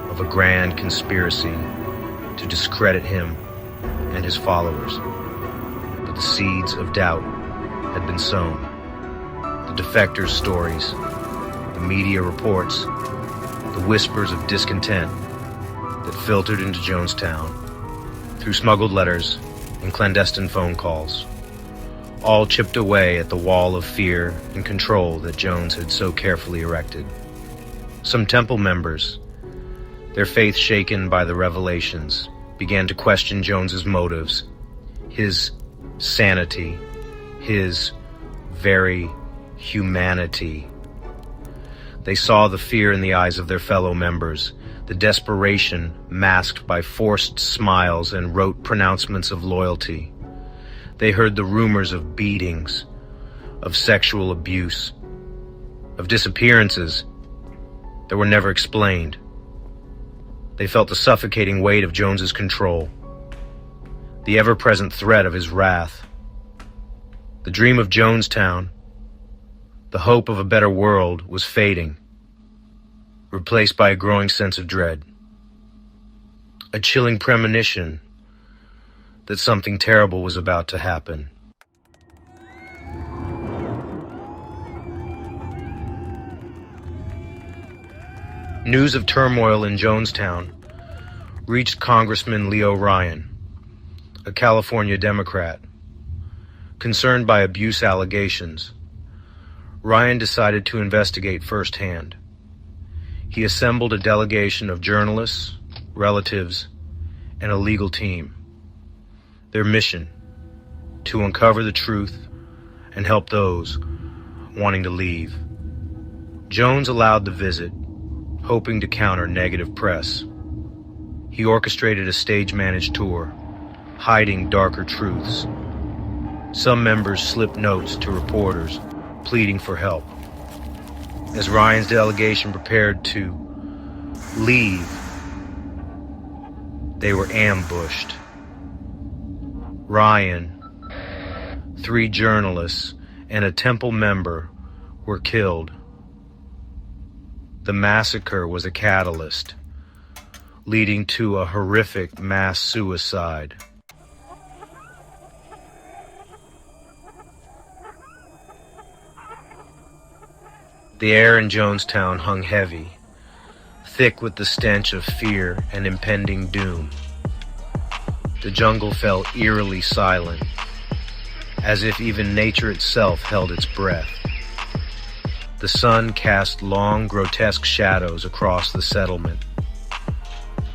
of a grand conspiracy to discredit him and his followers. But the seeds of doubt had been sown. The defectors' stories, the media reports, the whispers of discontent that filtered into Jonestown through smuggled letters and clandestine phone calls, all chipped away at the wall of fear and control that Jones had so carefully erected. Some temple members, their faith shaken by the revelations, began to question Jones's motives, his sanity, his very humanity. They saw the fear in the eyes of their fellow members, the desperation masked by forced smiles and rote pronouncements of loyalty. They heard the rumors of beatings, of sexual abuse, of disappearances that were never explained. They felt the suffocating weight of Jones's control, the ever-present threat of his wrath. The dream of Jonestown, the hope of a better world, was fading, replaced by a growing sense of dread, a chilling premonition that something terrible was about to happen. News of turmoil in Jonestown reached Congressman Leo Ryan, a California Democrat. Concerned by abuse allegations, Ryan decided to investigate firsthand. He assembled a delegation of journalists, relatives, and a legal team. Their mission: to uncover the truth and help those wanting to leave. Jones allowed the visit, hoping to counter negative press. He orchestrated a stage-managed tour, hiding darker truths. Some members slipped notes to reporters, pleading for help. As Ryan's delegation prepared to leave, they were ambushed. Ryan, 3 journalists, and a temple member were killed. The massacre was a catalyst, leading to a horrific mass suicide. The air in Jonestown hung heavy, thick with the stench of fear and impending doom. The jungle fell eerily silent, as if even nature itself held its breath. The sun cast long, grotesque shadows across the settlement.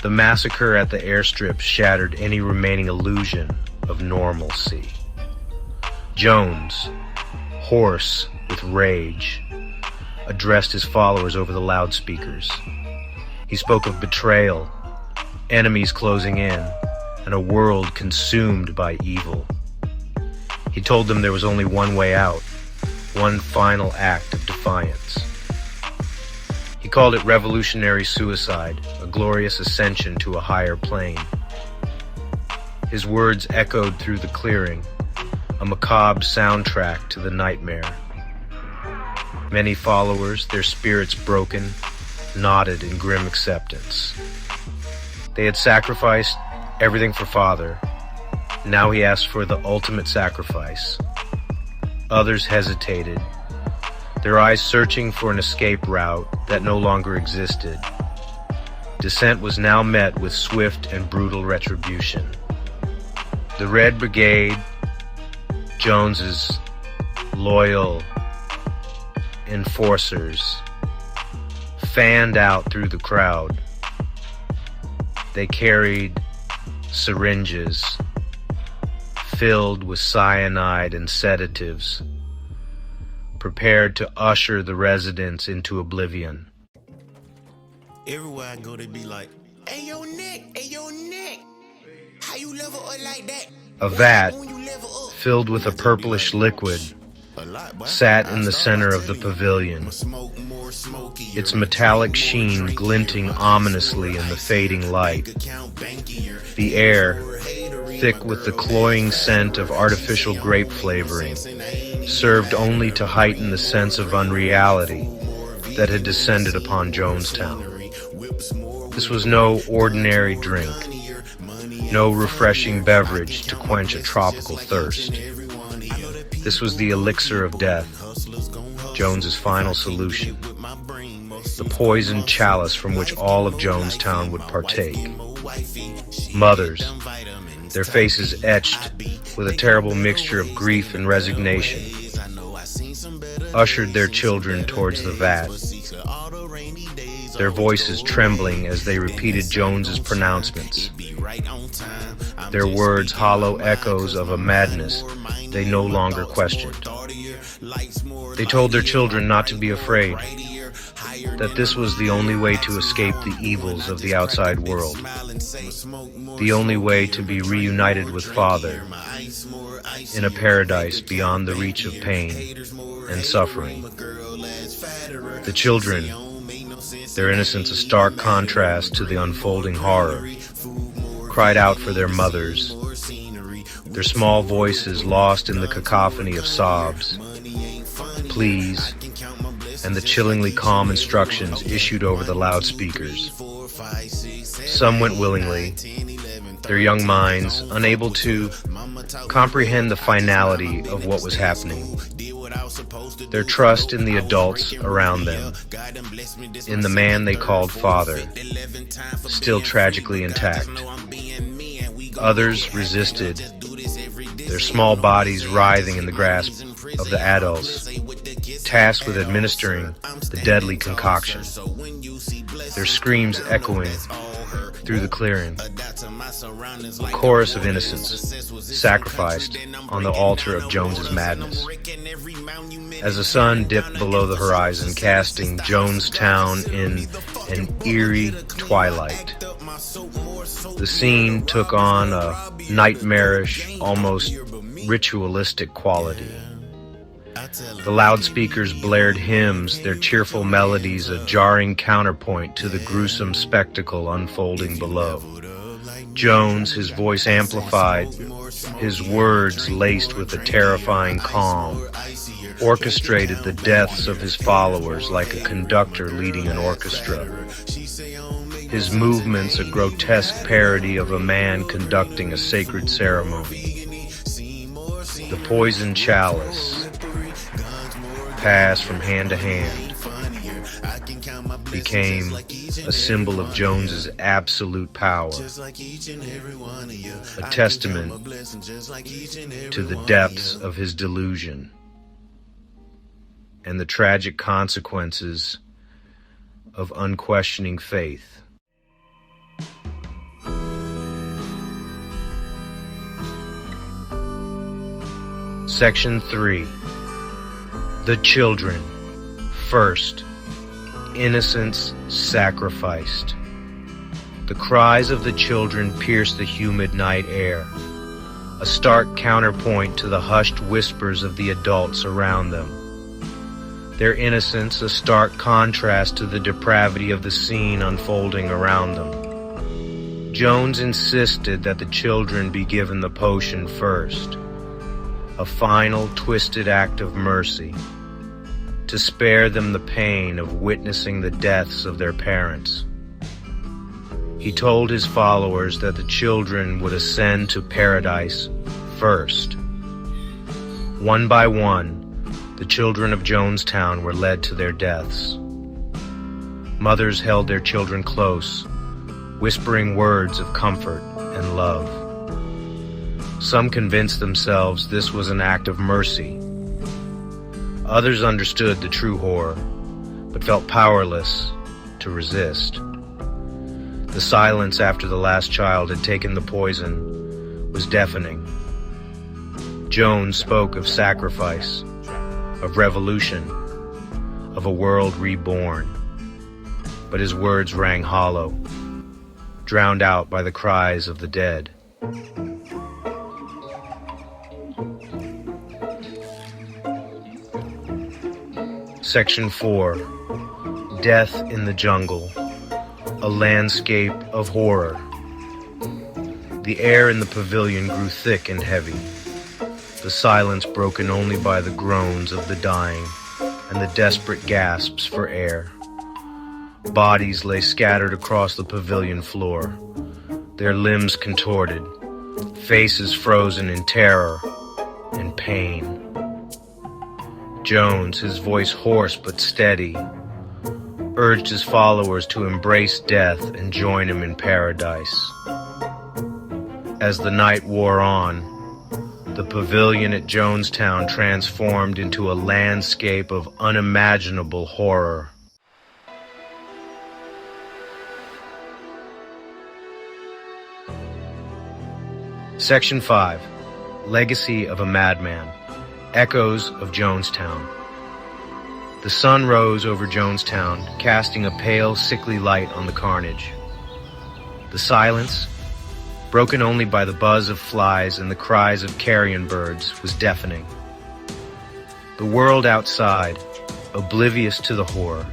The massacre at the airstrip shattered any remaining illusion of normalcy. Jones, hoarse with rage, addressed his followers over the loudspeakers. He spoke of betrayal, enemies closing in, and a world consumed by evil. He told them there was only one way out, one final act of defiance. He called it revolutionary suicide, a glorious ascension to a higher plane. His words echoed through the clearing, a macabre soundtrack to the nightmare. Many followers, their spirits broken, nodded in grim acceptance. They had sacrificed everything for Father. Now he asked for the ultimate sacrifice. Others hesitated, their eyes searching for an escape route that no longer existed. Dissent was now met with swift and brutal retribution. The Red Brigade, Jones's loyal enforcers, fanned out through the crowd. They carried syringes filled with cyanide and sedatives, prepared to usher the residents into oblivion. Everywhere I go, they be like, "Hey, yo, Nick! Hey, yo, Nick! How you level up like that?" A vat filled with a purplish liquid sat in the center of the pavilion, its metallic sheen glinting ominously in the fading light. The air, thick with the cloying scent of artificial grape flavoring, served only to heighten the sense of unreality that had descended upon Jonestown. This was no ordinary drink, no refreshing beverage to quench a tropical thirst. This was the elixir of death, Jones's final solution, the poisoned chalice from which all of Jonestown would partake. Mothers, their faces etched with a terrible mixture of grief and resignation, ushered their children towards the vat. their voices trembling as they repeated Jones's pronouncements. Their words hollow echoes of a madness they no longer questioned. They told their children not to be afraid, that this was the only way to escape the evils of the outside world, the only way to be reunited with Father in a paradise beyond the reach of pain and suffering. The children, their innocence a stark contrast to the unfolding horror, cried out for their mothers, their small voices lost in the cacophony of sobs, pleas, and the chillingly calm instructions issued over the loudspeakers. Some went willingly, their young minds unable to comprehend the finality of what was happening. Their trust in the adults around them, in the man they called Father, still tragically intact. Others resisted, their small bodies writhing in the grasp of the adults, tasked with administering the deadly concoction, their screams echoing through the clearing. A chorus of innocence sacrificed on the altar of Jones's madness. As the sun dipped below the horizon, casting Jonestown in an eerie twilight, the scene took on a nightmarish, almost ritualistic quality. The loudspeakers blared hymns, their cheerful melodies a jarring counterpoint to the gruesome spectacle unfolding below. Jones, his voice amplified, his words laced with a terrifying calm, orchestrated the deaths of his followers like a conductor leading an orchestra. His movements a grotesque parody of a man conducting a sacred ceremony. The poisoned chalice passed from hand to hand, became a symbol of Jones's absolute power, a testament to the depths of his delusion and the tragic consequences of unquestioning faith. Section 3. The children. First. Innocence sacrificed. The cries of the children pierced the humid night air, a stark counterpoint to the hushed whispers of the adults around them. Their innocence a stark contrast to the depravity of the scene unfolding around them. Jones insisted that the children be given the potion first, a final twisted act of mercy, to spare them the pain of witnessing the deaths of their parents. He told his followers that the children would ascend to paradise first. One by one, the children of Jonestown were led to their deaths. Mothers held their children close, whispering words of comfort and love. Some convinced themselves this was an act of mercy. Others understood the true horror, but felt powerless to resist. The silence after the last child had taken the poison was deafening. Jones spoke of sacrifice, of revolution, of a world reborn. But his words rang hollow, drowned out by the cries of the dead. Section 4. Death in the Jungle. A landscape of horror. The air in the pavilion grew thick and heavy, the silence broken only by the groans of the dying and the desperate gasps for air. Bodies lay scattered across the pavilion floor, their limbs contorted, faces frozen in terror and pain. Jones, his voice hoarse but steady, urged his followers to embrace death and join him in paradise. As the night wore on, the pavilion at Jonestown transformed into a landscape of unimaginable horror. Section 5. Legacy of a Madman. Echoes of Jonestown. The sun rose over Jonestown, casting a pale, sickly light on the carnage. The silence, broken only by the buzz of flies and the cries of carrion birds, was deafening. The world outside, oblivious to the horror,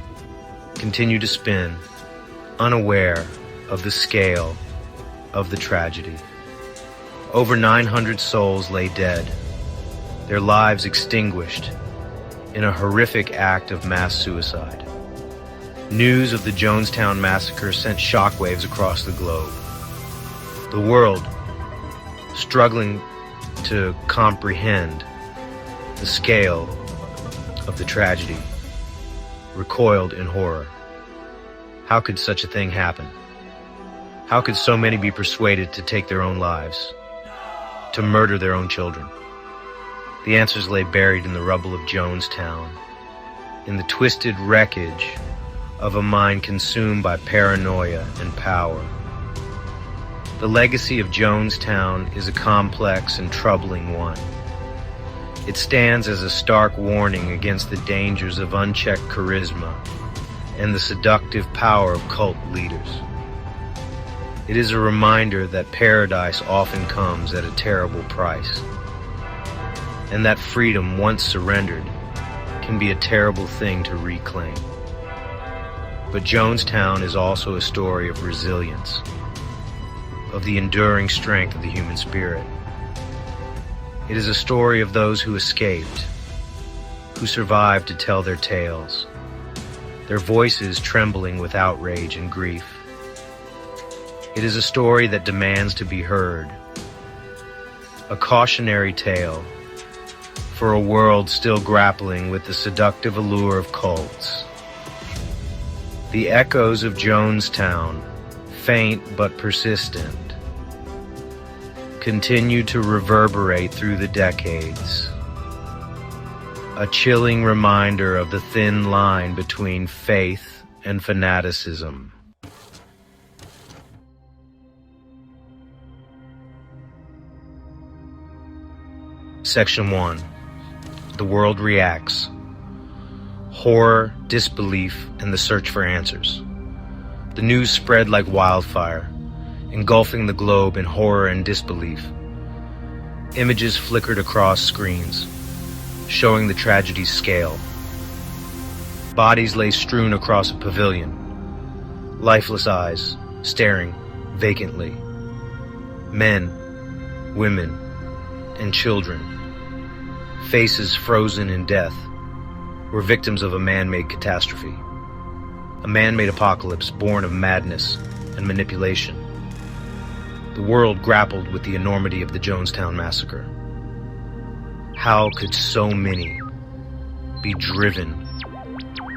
continued to spin, unaware of the scale of the tragedy. Over 900 souls lay dead, their lives extinguished in a horrific act of mass suicide. News of the Jonestown massacre sent shockwaves across the globe. The world, struggling to comprehend the scale of the tragedy, recoiled in horror. How could such a thing happen? How could so many be persuaded to take their own lives, to murder their own children? The answers lay buried in the rubble of Jonestown, in the twisted wreckage of a mind consumed by paranoia and power. The legacy of Jonestown is a complex and troubling one. It stands as a stark warning against the dangers of unchecked charisma and the seductive power of cult leaders. It is a reminder that paradise often comes at a terrible price, and that freedom, once surrendered, can be a terrible thing to reclaim. But Jonestown is also a story of resilience, of the enduring strength of the human spirit. It is a story of those who escaped, who survived to tell their tales, their voices trembling with outrage and grief. It is a story that demands to be heard, a cautionary tale for a world still grappling with the seductive allure of cults. The echoes of Jonestown, faint but persistent, continue to reverberate through the decades. A chilling reminder of the thin line between faith and fanaticism. Section 1. The world reacts. Horror, disbelief, and the search for answers. The news spread like wildfire, engulfing the globe in horror and disbelief. Images flickered across screens, showing the tragedy's scale. Bodies lay strewn across a pavilion, lifeless eyes staring vacantly. Men, women, and children, faces frozen in death, were victims of a man-made catastrophe. A man-made apocalypse born of madness and manipulation. The world grappled with the enormity of the Jonestown massacre. How could so many be driven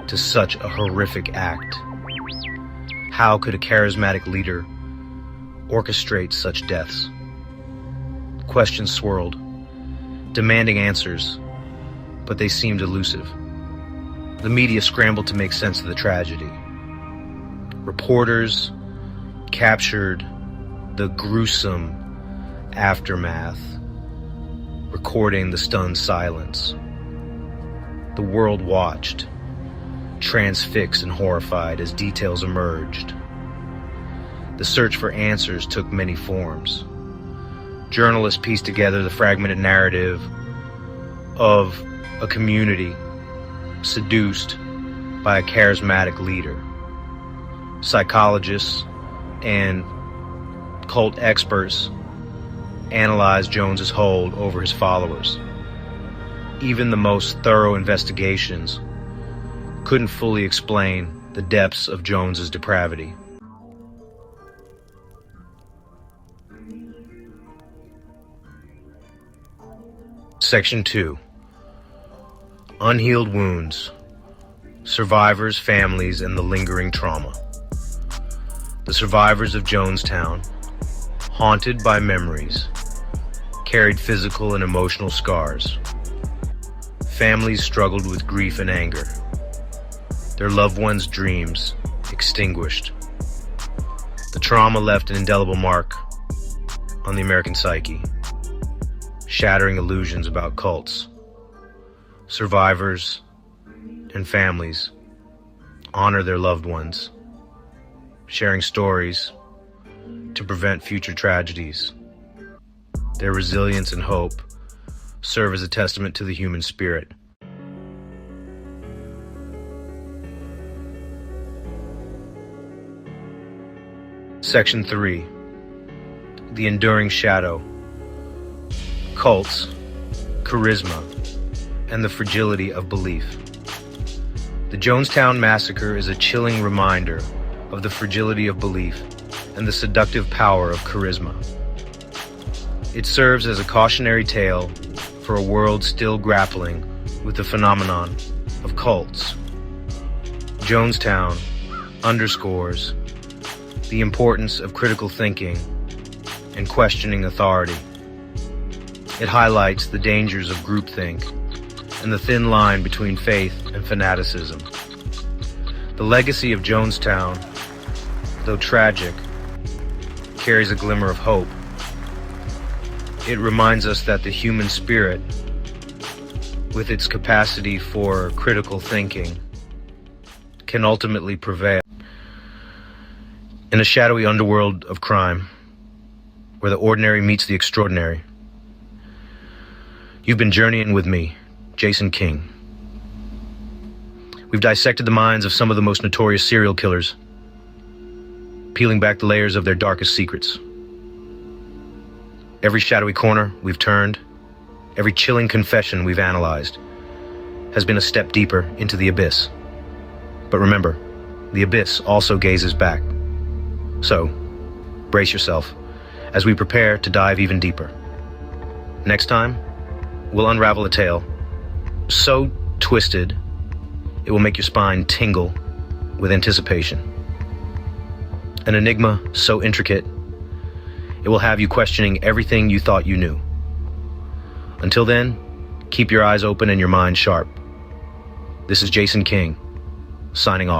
to such a horrific act? How could a charismatic leader orchestrate such deaths? Questions swirled, demanding answers, but they seemed elusive. The media scrambled to make sense of the tragedy. Reporters captured the gruesome aftermath, recording the stunned silence. The world watched, transfixed and horrified as details emerged. The search for answers took many forms. Journalists pieced together the fragmented narrative of a community seduced by a charismatic leader. Psychologists and cult experts analyzed Jones's hold over his followers. Even the most thorough investigations couldn't fully explain the depths of Jones's depravity. Section 2. Unhealed wounds, survivors, families, and the lingering trauma. The survivors of Jonestown, haunted by memories, carried physical and emotional scars. Families struggled with grief and anger, their loved ones' dreams extinguished. The trauma left an indelible mark, on the American psyche, shattering illusions about cults. Survivors and families honor their loved ones, sharing stories to prevent future tragedies. Their resilience and hope serve as a testament to the human spirit. Section 3. The Enduring Shadow. Cults, charisma, and the fragility of belief. The Jonestown Massacre is a chilling reminder of the fragility of belief and the seductive power of charisma. It serves as a cautionary tale for a world still grappling with the phenomenon of cults. Jonestown underscores the importance of critical thinking and questioning authority. It highlights the dangers of groupthink and the thin line between faith and fanaticism. The legacy of Jonestown, though tragic, carries a glimmer of hope. It reminds us that the human spirit, with its capacity for critical thinking, can ultimately prevail. In a shadowy underworld of crime, where the ordinary meets the extraordinary, you've been journeying with me, Jason King. We've dissected the minds of some of the most notorious serial killers, peeling back the layers of their darkest secrets. Every shadowy corner we've turned, every chilling confession we've analyzed, has been a step deeper into the abyss. But remember, the abyss also gazes back. So, brace yourself as we prepare to dive even deeper. Next time, we'll unravel a tale so twisted it will make your spine tingle with anticipation. An enigma so intricate it will have you questioning everything you thought you knew. Until then, keep your eyes open and your mind sharp. This is Jason King, signing off.